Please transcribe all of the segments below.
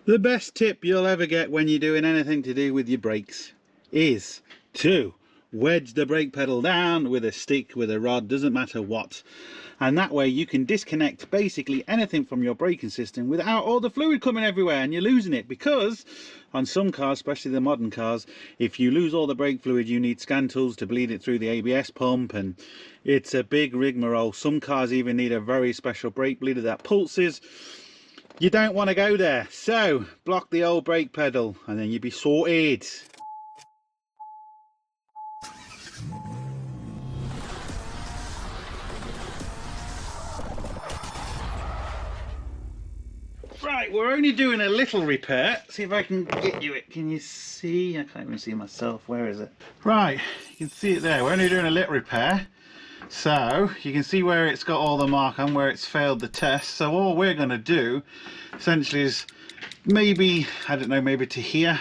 The best tip you'll ever get when you're doing anything to do with your brakes is to wedge the brake pedal down with a stick, with a rod, doesn't matter what. And that way you can disconnect basically anything from your braking system without all the fluid coming everywhere and you're losing it. Because on some cars, especially the modern cars, if you lose all the brake fluid you need scan tools to bleed it through the ABS pump, and it's a big rigmarole. Some cars even need a very special brake bleeder that pulses. You don't want to go there, so block the old brake pedal and then you'll be sorted. Right, we're only doing a little repair. See if I can get you it. Can you see? I can't even see myself. Where is it? Right, you can see it there. We're only doing a little repair. So you can see where it's got all the mark on, where it's failed the test. So all we're going to do essentially is maybe, I don't know, maybe to here,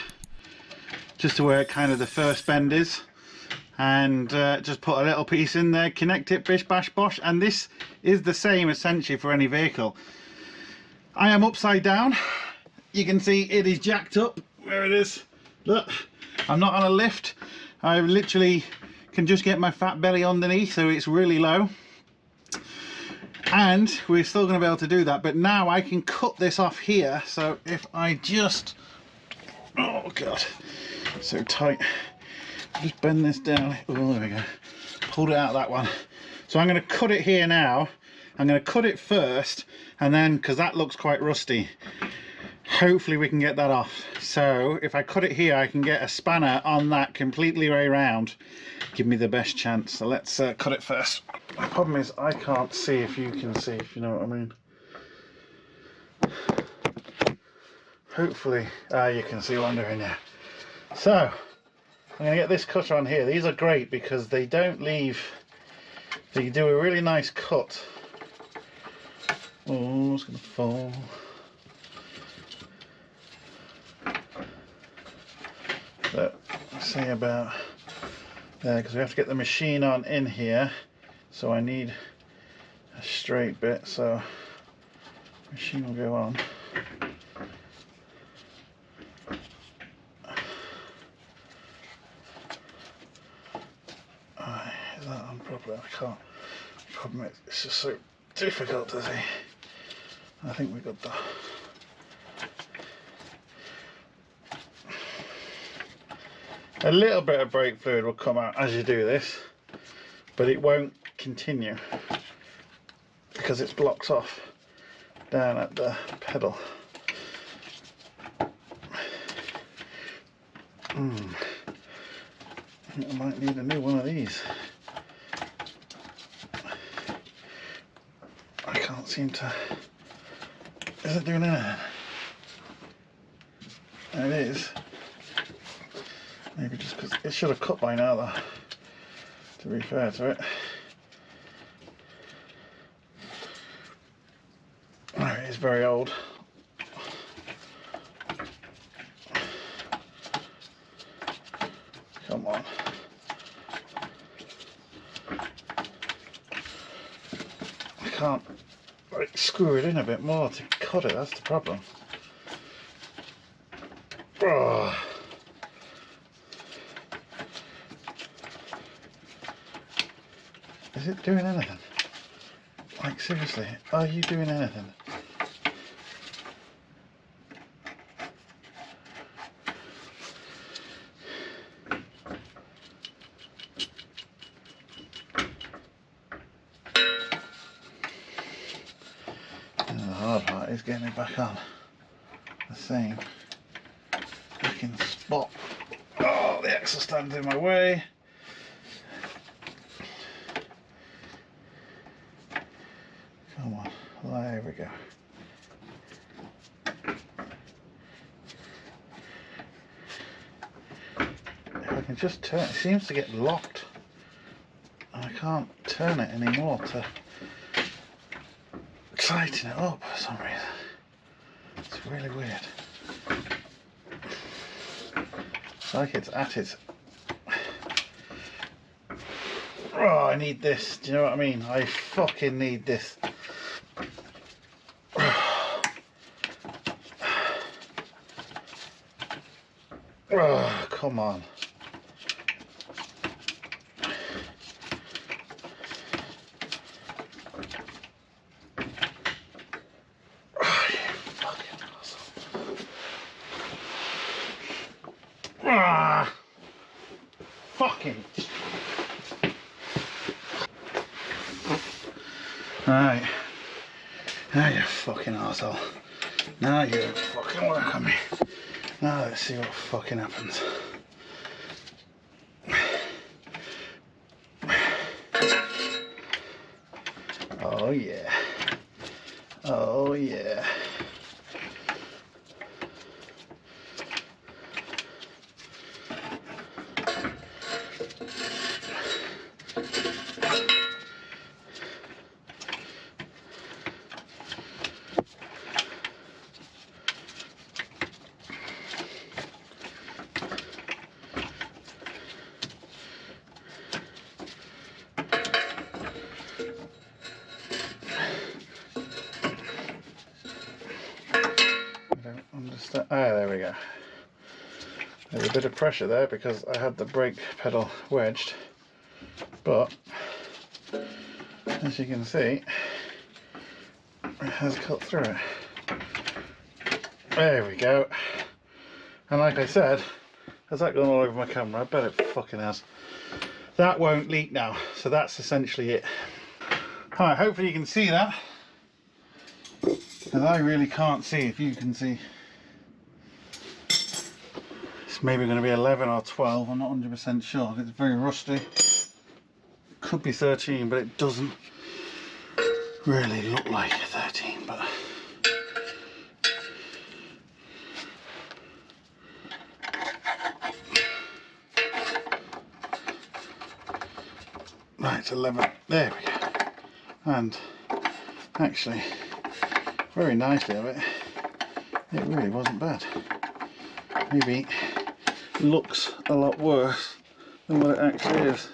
just to where kind of the first bend is, and just put a little piece in there, connect it, bish bash bosh. And this is the same essentially for any vehicle. I am upside down. You can see it is jacked up where it is. Look, I'm not on a lift. I literally can just get my fat belly underneath, so it's really low. And we're still going to be able to do that, but now I can cut this off here. So if I just, oh god, so tight, just bend this down. Oh, there we go, pulled it out that one. So I'm going to cut it here now. I'm going to cut it first, and then, because that looks quite rusty, hopefully we can get that off. So if I cut it here, I can get a spanner on that completely way round, give me the best chance. So let's cut it first. The problem is I can't see if you can see, if you know what I mean. Hopefully you can see what I'm doing there. So I'm going to get this cutter on here. These are great because they don't leave, they do a really nice cut. Oh, it's going to fall. So, say about there, because we have to get the machine on in here. So I need a straight bit, so the machine will go on. Is that on properly? I can't. The problem is, it's just so difficult to see. I think we got that. A little bit of brake fluid will come out as you do this, but it won't continue because it's blocked off down at the pedal. I think I might need a new one of these. I can't seem to. Is it doing anything? It is. Maybe just because it should have cut by now, though, to be fair to it. Oh, it is very old. Come on. I can't like screw it in a bit more to cut it, that's the problem. Oh. Is it doing anything? Like seriously, are you doing anything? And the hard part is getting it back on the same fucking spot. Oh, the axle stands in my way. Come on, there we go. If I can just turn it, it seems to get locked. I can't turn it anymore to tighten it up for some reason. It's really weird. It's like it's at its... Oh, I need this. Do you know what I mean? I fucking need this. Oh, come on. Oh, you fucking asshole. Ah, fucking. Right. Now you fucking arsehole. Now you fucking work on me. Now let's see what fucking happens. Oh yeah. Oh yeah. I don't understand. Ah, there we go. There's a bit of pressure there because I had the brake pedal wedged, but as you can see, it has cut through it. There we go. And like I said, has that gone all over my camera? I bet it fucking has. That won't leak now, so that's essentially it. Alright, hopefully you can see that, because I really can't see if you can see. It's maybe going to be 11 or 12, I'm not 100% sure. It's very rusty. Could be 13, but it doesn't really look like 13. But right, it's 11. There we go. And actually, very nicely of it, it really wasn't bad. Maybe looks a lot worse than what it actually is,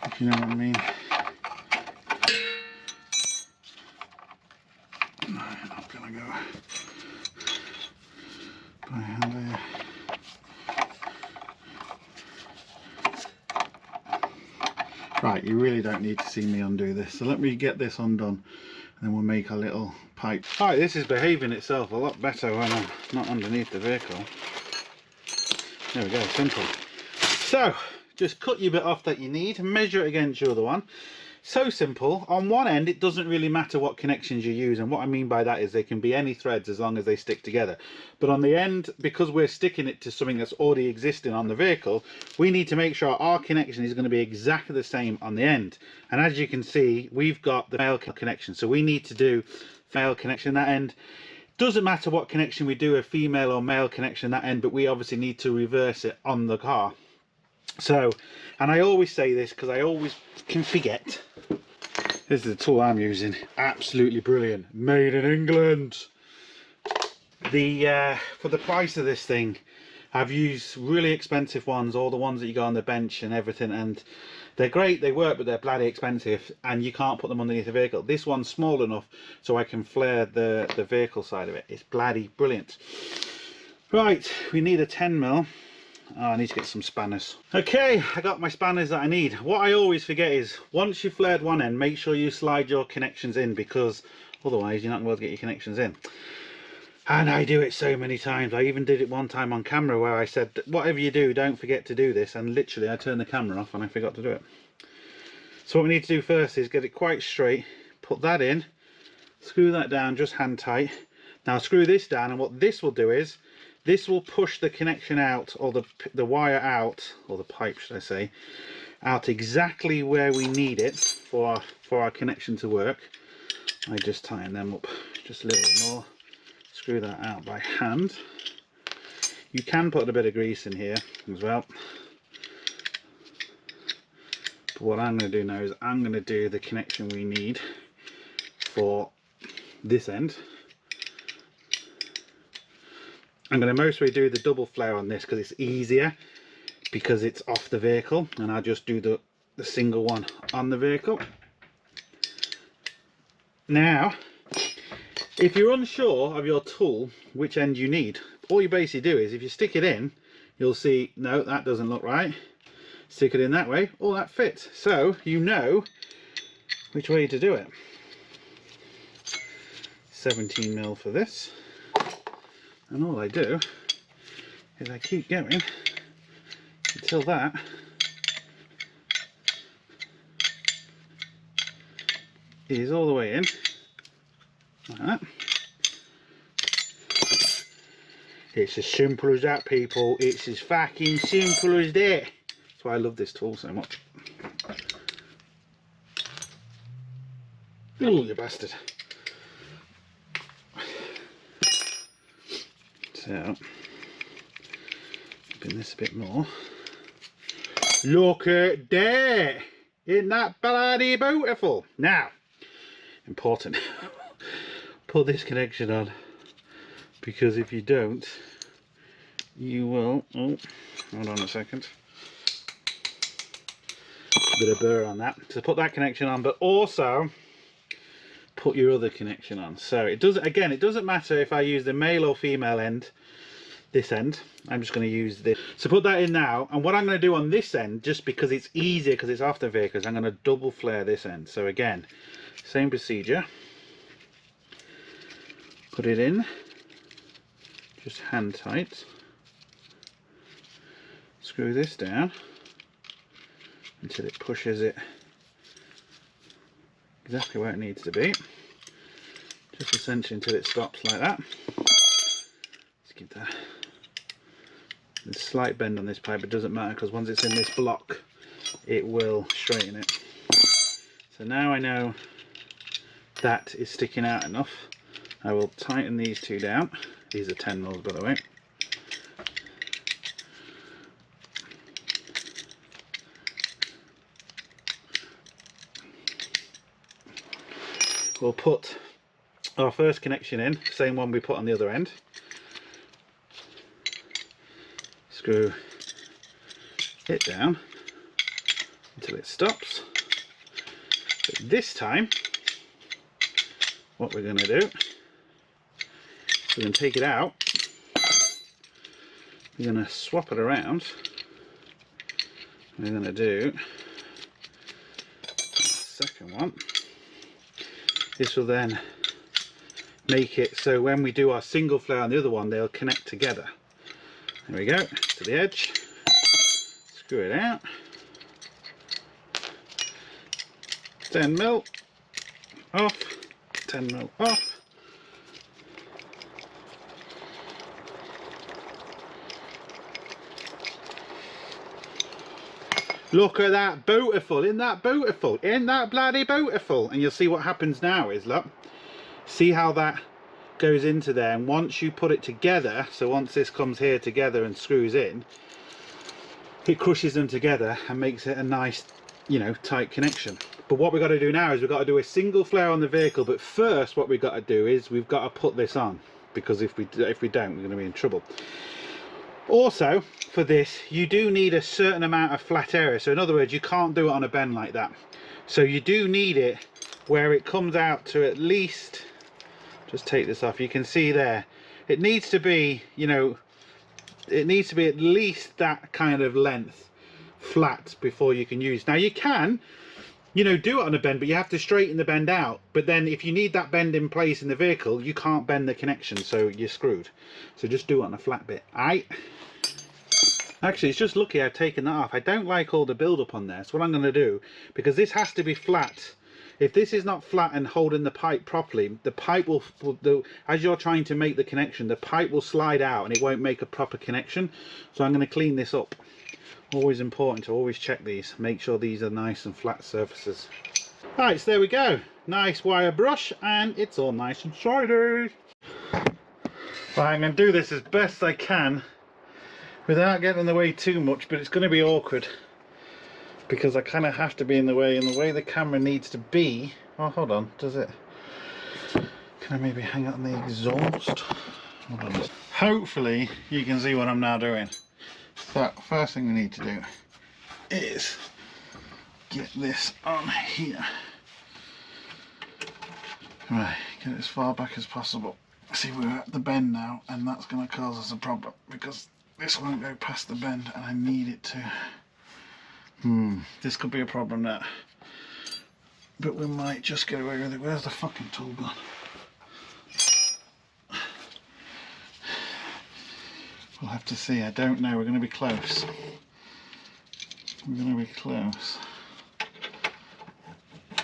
if you know what I mean. No, I'm not gonna go by hand here. Right, you really don't need to see me undo this, so let me get this undone and then we'll make a little pipe. Right, this is behaving itself a lot better when I'm not underneath the vehicle. There we go, simple. So, just cut your bit off that you need, measure it against your other one. So simple. On one end, it doesn't really matter what connections you use, and what I mean by that is they can be any threads as long as they stick together. But on the end, because we're sticking it to something that's already existing on the vehicle, we need to make sure our connection is going to be exactly the same on the end. And as you can see, we've got the male connection, so we need to do male connection that end. Doesn't matter what connection we do, a female or male connection that end, but we obviously need to reverse it on the car. So, and I always say this because I always can forget. This is the tool I'm using. Absolutely brilliant. Made in England. For the price of this thing, I've used really expensive ones, all the ones that you go on the bench and everything, and they're great, they work, but they're bloody expensive, and you can't put them underneath the vehicle. This one's small enough so I can flare the vehicle side of it. It's bloody brilliant. Right, we need a 10mm. Oh, I need to get some spanners. Okay, I got my spanners that I need. What I always forget is, once you've flared one end, make sure you slide your connections in, because otherwise you're not going to be able to get your connections in. And I do it so many times. I even did it one time on camera where I said, whatever you do, don't forget to do this. And literally I turned the camera off and I forgot to do it. So what we need to do first is get it quite straight, put that in, screw that down just hand tight. Now screw this down, and what this will do is, this will push the connection out, or the wire out, or the pipe should I say, out exactly where we need it for our connection to work. I just tighten them up just a little bit more. Screw that out by hand. You can put a bit of grease in here as well. But what I'm going to do now is I'm going to do the connection we need for this end. I'm going to mostly do the double flare on this because it's easier, because it's off the vehicle, and I'll just do the single one on the vehicle. Now If you're unsure of your tool, which end you need, all you basically do is if you stick it in, you'll see, no, that doesn't look right. Stick it in that way, oh, that fits. So you know which way to do it. 17mm for this. And all I do is I keep going until that is all the way in, like that. It's as simple as that, people. It's as fucking simple as that. That's why I love this tool so much. Oh, you bastard. So, open this a bit more. Look at that! Isn't that bloody beautiful? Now, important, put this connection on, because if you don't, you will, oh, hold on a second, a bit of burr on that. So put that connection on, but also put your other connection on. So it doesn't, again, it doesn't matter if I use the male or female end, this end, I'm just going to use this. So put that in now, and what I'm going to do on this end, just because it's easier, because it's off the vehicle, is I'm going to double flare this end. So again, same procedure, put it in, just hand tight, screw this down until it pushes it exactly where it needs to be, just essentially until it stops like that. Let's give that a slight bend on this pipe. It doesn't matter, because once it's in this block it will straighten it. So now I know that is sticking out enough. I will tighten these two down. These are 10mm, by the way. We'll put our first connection in, same one we put on the other end. Screw it down until it stops. But this time, what we're going to do, we're going to take it out, we're going to swap it around, we're going to do the second one. This will then make it so when we do our single flare on the other one, they'll connect together. There we go, to the edge, screw it out, 10mm off, 10mm off. Look at that, beautiful, isn't that beautiful, isn't that bloody beautiful? And you'll see what happens now is, look, see how that goes into there, and once you put it together, so once this comes here together and screws in, it crushes them together and makes it a nice, you know, tight connection. But what we've got to do now is we've got to do a single flare on the vehicle, but first what we've got to do is we've got to put this on, because if we don't, we're going to be in trouble. Also, for this, you do need a certain amount of flat area. So in other words, you can't do it on a bend like that. So you do need it where it comes out to at least, just take this off, you can see there, it needs to be, you know, it needs to be at least that kind of length flat before you can use. Now you can, you know, do it on a bend, but you have to straighten the bend out. But then if you need that bend in place in the vehicle, you can't bend the connection, so you're screwed. So just do it on a flat bit. Actually, it's just lucky I've taken that off. I don't like all the build up on there. So what I'm going to do, because this has to be flat, if this is not flat and holding the pipe properly, the pipe will as you're trying to make the connection, the pipe will slide out and it won't make a proper connection. So I'm going to clean this up. Always important to always check these, make sure these are nice and flat surfaces. Right, so there we go, nice wire brush, and it's all nice and shiny. Right, I'm going to do this as best I can without getting in the way too much, but it's going to be awkward because I kind of have to be in the way, and the way the camera needs to be. Oh, hold on, does it? Can I maybe hang it on the exhaust? Hold on. Hopefully you can see what I'm now doing. So first thing we need to do is get this on here. Right, Get it as far back as possible. See, we're at the bend now, and that's going to cause us a problem because this won't go past the bend, and I need it to. This could be a problem now. But we might just get away with it. Where's the fucking tool gone? We'll have to see. I don't know. We're going to be close. We're going to be close.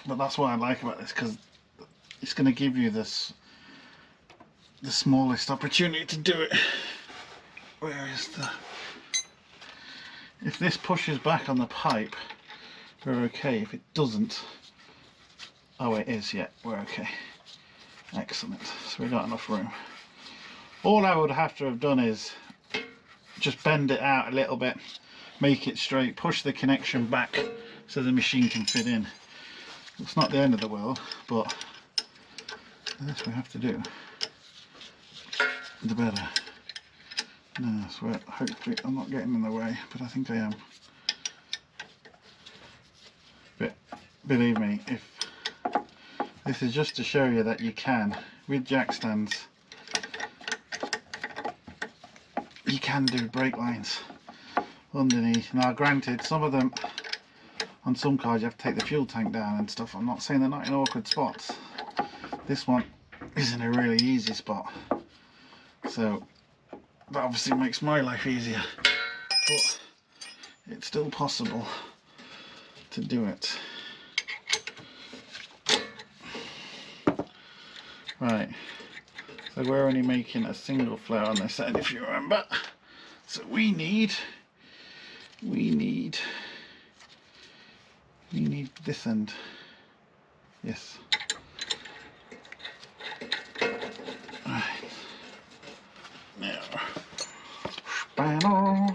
But that's what I like about this, because it's going to give you the smallest opportunity to do it. Where is the... If this pushes back on the pipe, we're okay. If it doesn't... Oh, it is, yeah, we're okay. Excellent. So we've got enough room. All I would have to have done is just bend it out a little bit, make it straight, push the connection back so the machine can fit in. It's not the end of the world, but this we have to do. The better. No, so hopefully I'm not getting in the way, but I think I am. But believe me, if this is just to show you that you can, with jack stands, you can do brake lines underneath. Now granted, some of them, on some cars you have to take the fuel tank down and stuff. I'm not saying they're not in awkward spots. This one is in a really easy spot. So that obviously makes my life easier. But it's still possible to do it. Right, so we're only making a single flare on this side, if you remember. So we need this end. Yes. Right. Now, spanner.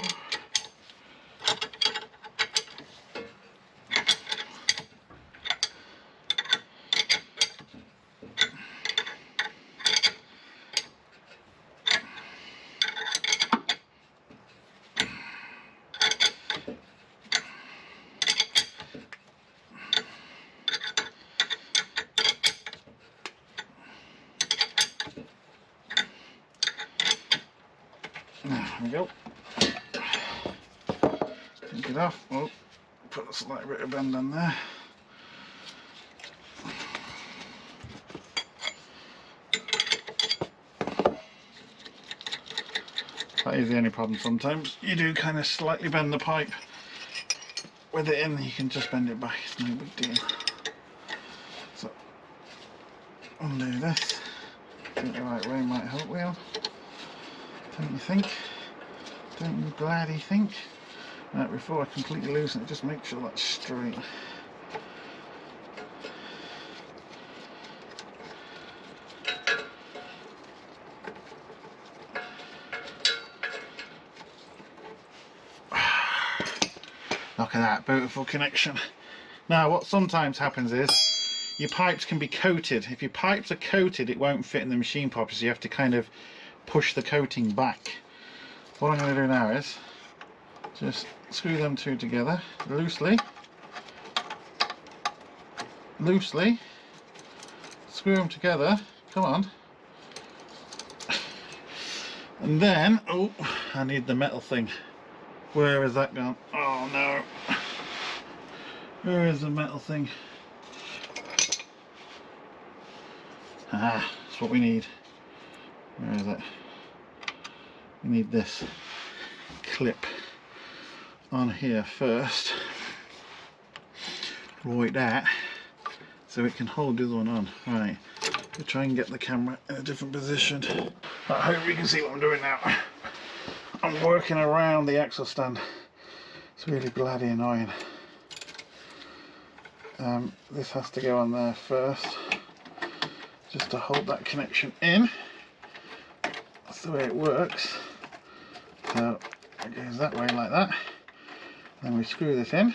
There we go. Take it off. Oh, put a slight bit of bend on there. That is the only problem sometimes. You do kind of slightly bend the pipe. With it in, you can just bend it back. It's no big deal. So, undo this. Do it the right way might help, Wheel. Don't you think? Don't you gladly think? Right, before I completely loosen it, just make sure that's straight. Look at that, beautiful connection. Now what sometimes happens is your pipes can be coated. If your pipes are coated, it won't fit in the machine properly, so you have to kind of push the coating back. What I'm going to do now is just screw them two together loosely, screw them together, come on, and then, oh, I need the metal thing. Where has that gone? Oh no, where is the metal thing? Ah, that's what we need. Where is it? We need this clip on here first, right there, so it can hold the other one on. Right, we'll try and get the camera in a different position. I hope you can see what I'm doing now. I'm working around the axle stand. It's really bloody annoying. This has to go on there first, just to hold that connection in. That's the way it works. So it goes that way like that. Then we screw this in.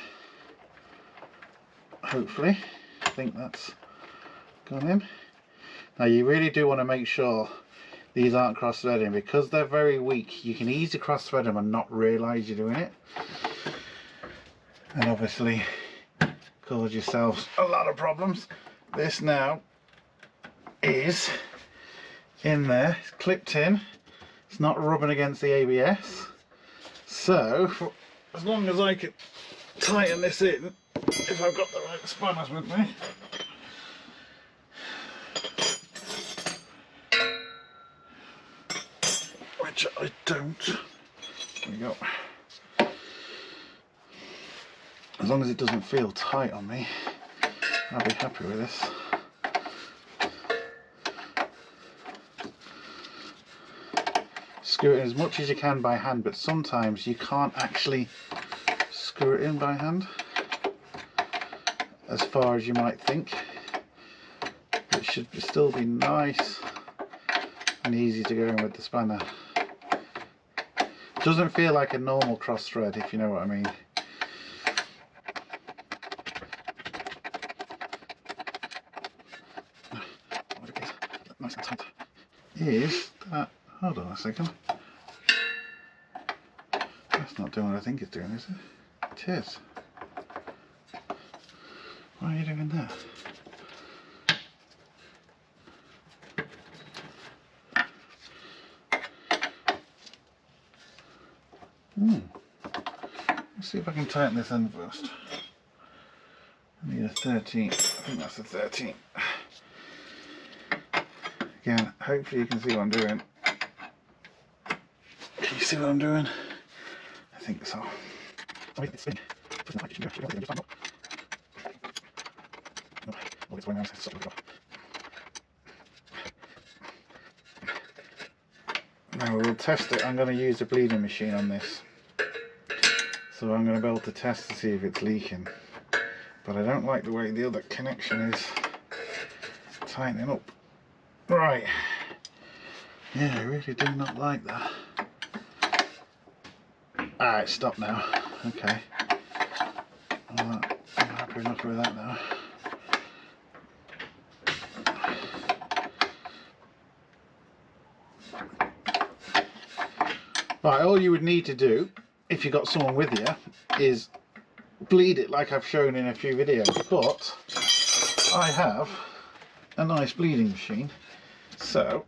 Hopefully, I think that's gone in. Now you really do want to make sure these aren't cross-threading, because they're very weak. You can easily cross-thread them and not realise you're doing it, and obviously cause yourselves a lot of problems. This now is in there, it's clipped in, it's not rubbing against the ABS. So as long as I can tighten this in, if I've got the right spanners with me. Which I don't. There we go. As long as it doesn't feel tight on me, I'll be happy with this. Screw it in as much as you can by hand, but sometimes you can't actually screw it in by hand as far as you might think. It should still be nice and easy to go in with the spanner. It doesn't feel like a normal cross thread, if you know what I mean. Nice and tight. Is that, hold on a second. That's not doing what I think it's doing, is it? It is. Why are you doing that? Let's see if I can tighten this end first. I need a 13. I think that's a 13. Again, hopefully you can see what I'm doing. Can you see what I'm doing? I think so. Now we'll test it. I'm going to use a bleeding machine on this. So I'm going to be able to test to see if it's leaking. But I don't like the way the other connection is tightening up. Right. Yeah, I really do not like that. Alright, stop now. Okay. I'm happy enough with that now. Right, all you would need to do, if you've got someone with you, is bleed it like I've shown in a few videos. But I have a nice bleeding machine. So,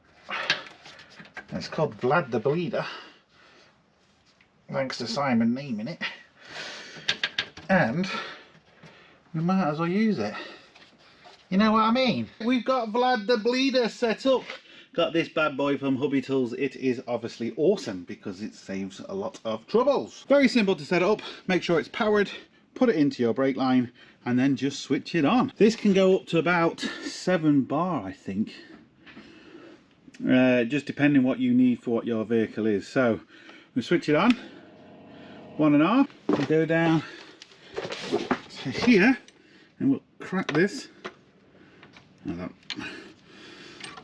it's called Vlad the Bleeder. Thanks to Simon naming it. And we might as well use it. You know what I mean? We've got Vlad the Bleeder set up. Got this bad boy from Hobby Tools. It is obviously awesome because it saves a lot of troubles. Very simple to set up. Make sure it's powered, put it into your brake line, and then just switch it on. This can go up to about 7 bar, I think. Just depending what you need for what your vehicle is. So we switch it on, 1.5. We go down to here, and we'll crack this. Oh, that.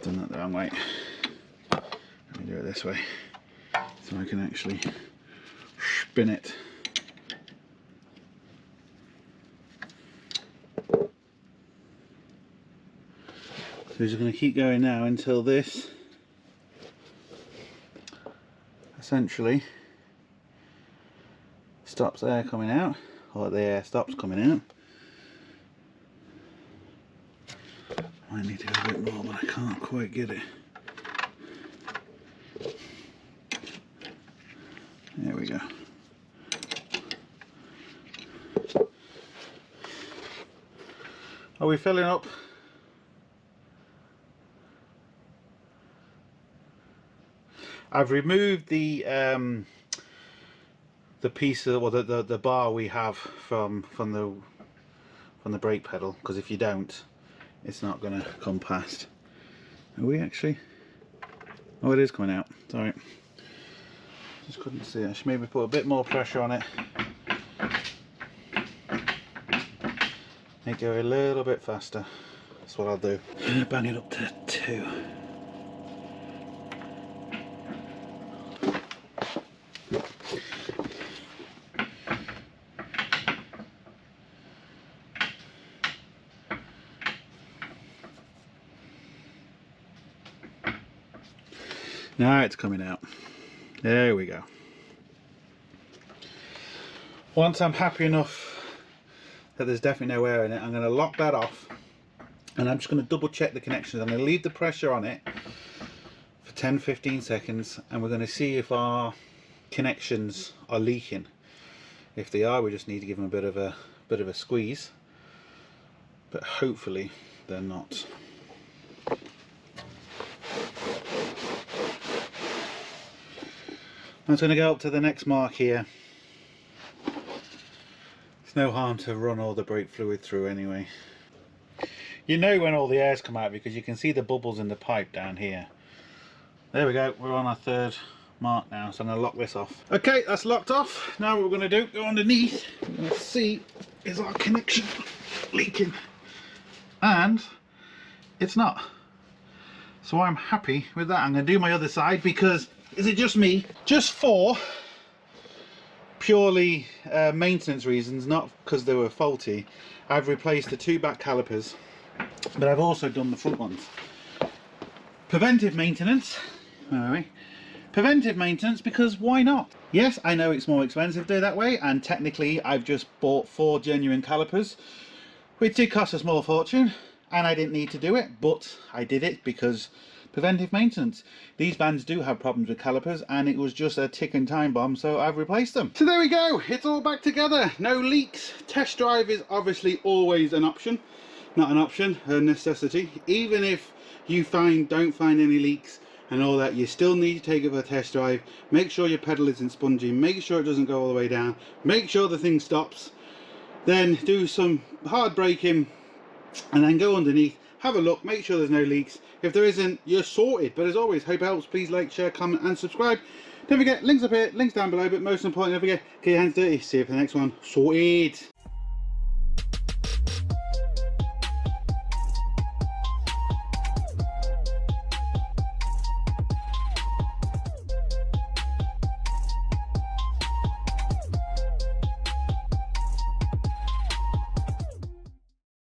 Done that the wrong way. Let me do it this way so I can actually spin it. So we're just going to keep going now until this essentially stops air coming out, or the air stops coming out. I need to go a bit more, but I can't quite get it. There we go. Are we filling up? I've removed the piece of, well, the bar we have from the brake pedal, because if you don't, it's not going to come past. Are we actually? Oh, it is coming out. Sorry, just couldn't see it. I should maybe put a bit more pressure on it. Make it go a little bit faster. That's what I'll do. I'm going to bang it up to 2. Now it's coming out. There we go. Once I'm happy enough that there's definitely no air in it, I'm going to lock that off and I'm just going to double check the connections. I'm going to leave the pressure on it for 10-15 seconds, and we're going to see if our connections are leaking. If they are, we just need to give them a bit of a squeeze, but hopefully they're not. I'm just going to go up to the next mark here. It's no harm to run all the brake fluid through anyway. You know when all the air's come out because you can see the bubbles in the pipe down here. There we go, we're on our third mark now, so I'm going to lock this off. Okay, that's locked off. Now what we're going to do, go underneath, we're going to see, is our connection leaking? And it's not. So I'm happy with that. I'm going to do my other side because, is it just me? Just for purely maintenance reasons, not because they were faulty, I've replaced the two back calipers, but I've also done the front ones. Preventive maintenance. Where are we? Preventive maintenance, because why not? Yes, I know it's more expensive to do that way, and technically I've just bought 4 genuine calipers, which did cost a small fortune, and I didn't need to do it, but I did it because preventive maintenance. These vans do have problems with calipers, and it was just a ticking time bomb, so I've replaced them. So there we go, it's all back together, no leaks. Test drive is obviously always an option, not an option, a necessity. Even if you don't find any leaks and all that, you still need to take it for a test drive. Make sure your pedal isn't spongy, make sure it doesn't go all the way down, make sure the thing stops, then do some hard braking, and then go underneath, have a look, make sure there's no leaks. If there isn't, you're sorted. But as always, hope it helps. Please like, share, comment and subscribe. Don't forget, links up here, links down below, but most importantly, don't forget, get your hands dirty. See you for the next one. Sorted.